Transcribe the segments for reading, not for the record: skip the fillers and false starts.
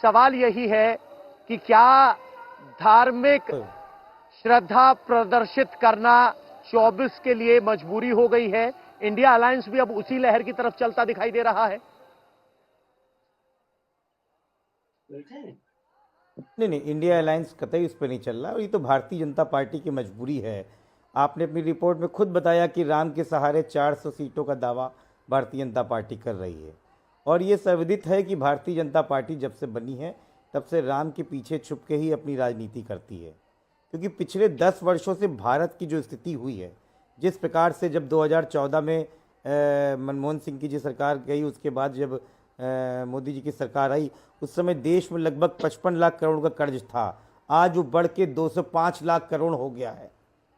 सवाल यही है कि क्या धार्मिक श्रद्धा प्रदर्शित करना 24 के लिए मजबूरी हो गई है? इंडिया अलायंस भी अब उसी लहर की तरफ चलता दिखाई दे रहा है। नहीं, इंडिया अलायंस कतई उस पर नहीं चल रहा, और ये तो भारतीय जनता पार्टी की मजबूरी है। आपने अपनी रिपोर्ट में खुद बताया कि राम के सहारे 400 सीटों का दावा भारतीय जनता पार्टी कर रही है, और ये सर्वविदित है कि भारतीय जनता पार्टी जब से बनी है तब से राम के पीछे छुप के ही अपनी राजनीति करती है। क्योंकि पिछले 10 वर्षों से भारत की जो स्थिति हुई है, जिस प्रकार से जब 2014 में मनमोहन सिंह की जी सरकार गई, उसके बाद जब मोदी जी की सरकार आई, उस समय देश में लगभग 55 लाख करोड़ का कर्ज था। आज वो बढ़ के 205 लाख करोड़ हो गया है।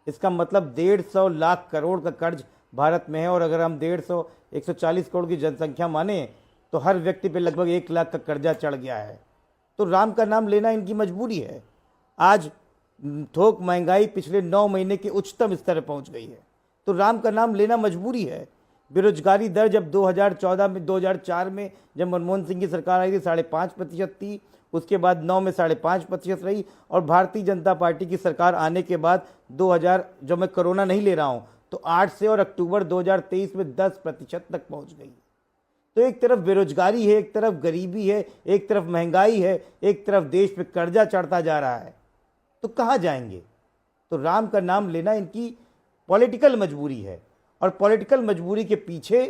इसका मतलब 150 लाख करोड़ का कर्ज भारत में है, और अगर हम 140 करोड़ की जनसंख्या माने तो हर व्यक्ति पे लगभग 1 लाख का कर्जा चढ़ गया है। तो राम का नाम लेना इनकी मजबूरी है। आज थोक महंगाई पिछले 9 महीने के उच्चतम स्तर पर पहुंच गई है, तो राम का नाम लेना मजबूरी है। बेरोजगारी दर जब 2004 में जब मनमोहन सिंह की सरकार आई थी 5.5% थी, उसके बाद 9 में 5.5% रही, और भारतीय जनता पार्टी की सरकार आने के बाद 2000, जो मैं कोरोना नहीं ले रहा हूं, तो 8 से और अक्टूबर 2023 में 10% तक पहुंच गई। तो एक तरफ बेरोजगारी है, एक तरफ गरीबी है, एक तरफ महंगाई है, एक तरफ देश पे कर्जा चढ़ता जा रहा है, तो कहाँ जाएंगे? तो राम का नाम लेना इनकी पॉलिटिकल मजबूरी है, और पॉलिटिकल मजबूरी के पीछे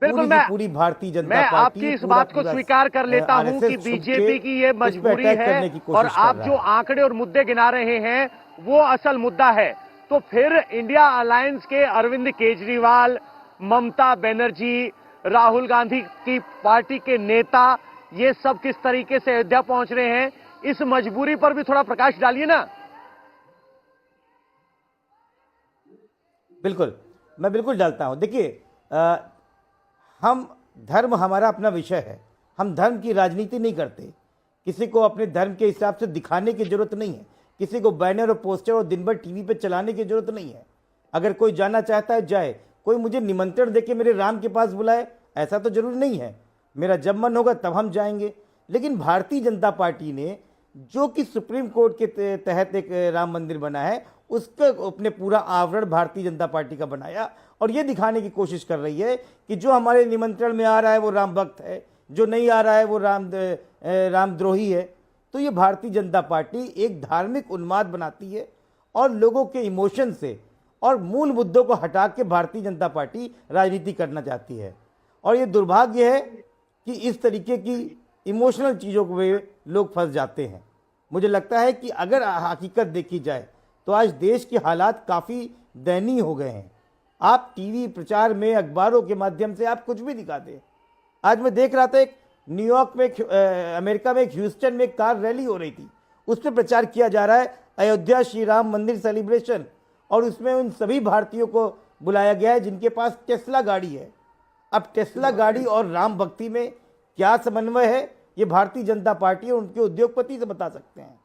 पूरी भारतीय जनता मैं पार्टी, आपकी इस बात को स्वीकार कर लेता हूं कि बीजेपी की ये मजबूरी है, और आप जो आंकड़े और मुद्दे गिना रहे हैं वो असल मुद्दा है। तो फिर इंडिया अलायंस के अरविंद केजरीवाल, ममता बनर्जी, राहुल गांधी की पार्टी के नेता, ये सब किस तरीके से अयोध्या पहुंच रहे हैं, इस मजबूरी पर भी थोड़ा प्रकाश डालिए ना। बिल्कुल, मैं बिल्कुल डालता हूं। देखिए, हम धर्म हमारा अपना विषय है, हम धर्म की राजनीति नहीं करते। किसी को अपने धर्म के हिसाब से दिखाने की जरूरत नहीं है, किसी को बैनर और पोस्टर और दिन भर टीवी पे चलाने की जरूरत नहीं है। अगर कोई जाना चाहता है जाए, कोई मुझे निमंत्रण देके मेरे राम के पास बुलाए, ऐसा तो जरूरी नहीं है। मेरा जब मन होगा तब हम जाएंगे। लेकिन भारतीय जनता पार्टी ने जो कि सुप्रीम कोर्ट के तहत एक राम मंदिर बना है, उसका अपने पूरा आवरण भारतीय जनता पार्टी का बनाया, और ये दिखाने की कोशिश कर रही है कि जो हमारे निमंत्रण में आ रहा है वो राम भक्त है, जो नहीं आ रहा है वो रामद्रोही है। तो ये भारतीय जनता पार्टी एक धार्मिक उन्माद बनाती है, और लोगों के इमोशन से और मूल मुद्दों को हटा के भारतीय जनता पार्टी राजनीति करना चाहती है। और ये दुर्भाग्य है कि इस तरीके की इमोशनल चीज़ों में लोग फंस जाते हैं। मुझे लगता है कि अगर हकीकत देखी जाए तो आज देश के हालात काफ़ी दयनीय हो गए हैं। आप टीवी प्रचार में, अखबारों के माध्यम से आप कुछ भी दिखाते हैं। आज मैं देख रहा था, एक न्यूयॉर्क में, अमेरिका में, एक ह्यूस्टन में एक कार रैली हो रही थी, उस पर प्रचार किया जा रहा है अयोध्या श्री राम मंदिर सेलिब्रेशन, और उसमें उन सभी भारतीयों को बुलाया गया है जिनके पास टेस्ला गाड़ी है। अब टेस्ला गाड़ी और राम भक्ति में क्या समन्वय है, ये भारतीय जनता पार्टी और उनके उद्योगपति से बता सकते हैं।